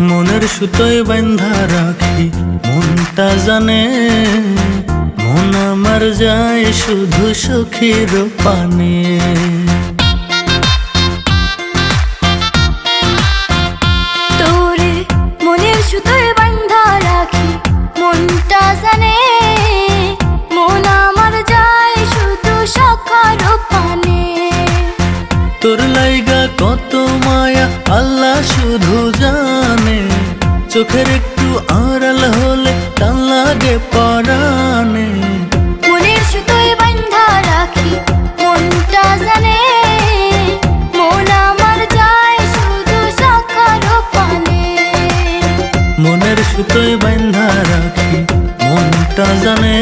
মনের সুতোয় বান্ধা রাখি মনটা জানে, মন আমার যায় শুধু সখীর পানে। তোরে মনের সুতোয় বান্ধা রাখি মনটা জানে, মন আমার যায় শুধু সখার পানে। তোর লাইগা কত মায়া আল্লাহ শুধু জানে, চোখের একটু আড়াল হলে টান লাগে পরাণে। মনের সুতোয় বান্ধা রাখি মনটা জানে, মন আমার যায় শুধু সখার পানে। মনের সুতোয় বান্ধা রাখি মনটা জানে,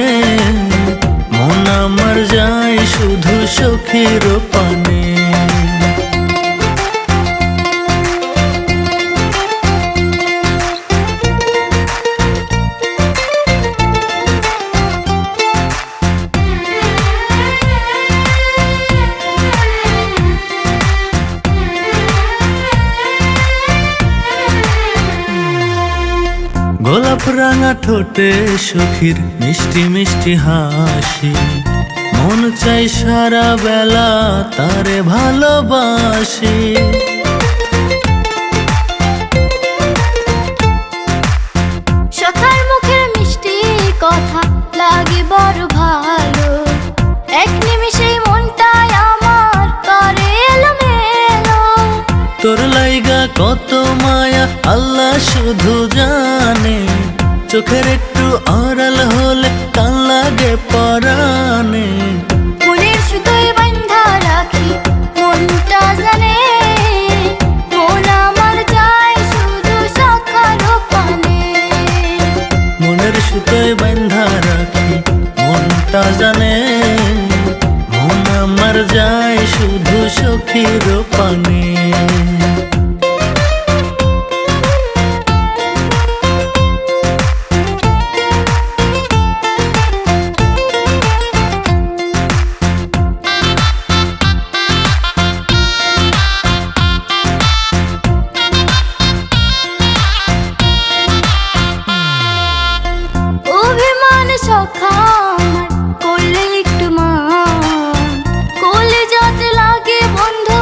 মন আমার যায় শুধু সখীর পানে। গোলাপ রাঙা ঠোঁটে সখীর মিষ্টি মিষ্টি হাসি, মন চাই সারা বেলা তারে ভালোবাসি। সখার মুখের মিষ্টি কথা লাগে বড় ভালো, এক নিমিষেই মনটাই আমার করে এলোমেলো। তোর লাইগা কত মায়া আল্লাহ শুধু জানে, চোখের একটু আড়াল হলে টান লাগে পরাণে। মনের সুতোয় বান্ধা রাখি মনটা জানে, মন আমার যায় শুধু সখার পানে। মনের সুতোয় বান্ধা রাখি মনটা জানে, মন আমার যায় শুধু সখীর পানে। অভিমান সখা আমার করলে একটু মান, কোলে যাতে লাগে বন্ধু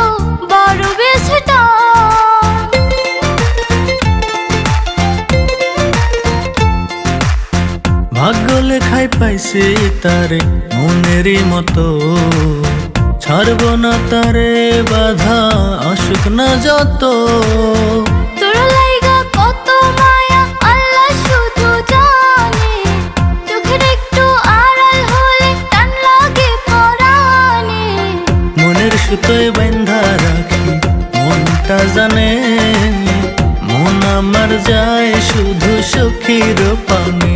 বড় বেশি টান। ভাগ্য লেখায় পাইছি তারে মনেরই মতো, ছাড়ব না তারে বাধা আসুক না যত। তোর লাইগা কত মায়া আল্লাহ শুধু জানে, চোখের একটু আড়াল হলে টান লাগে পরাণে। মনের সুতোয় বান্ধা রাখি মনটা জানে, মন আমার যায় শুধু সখীর পানে।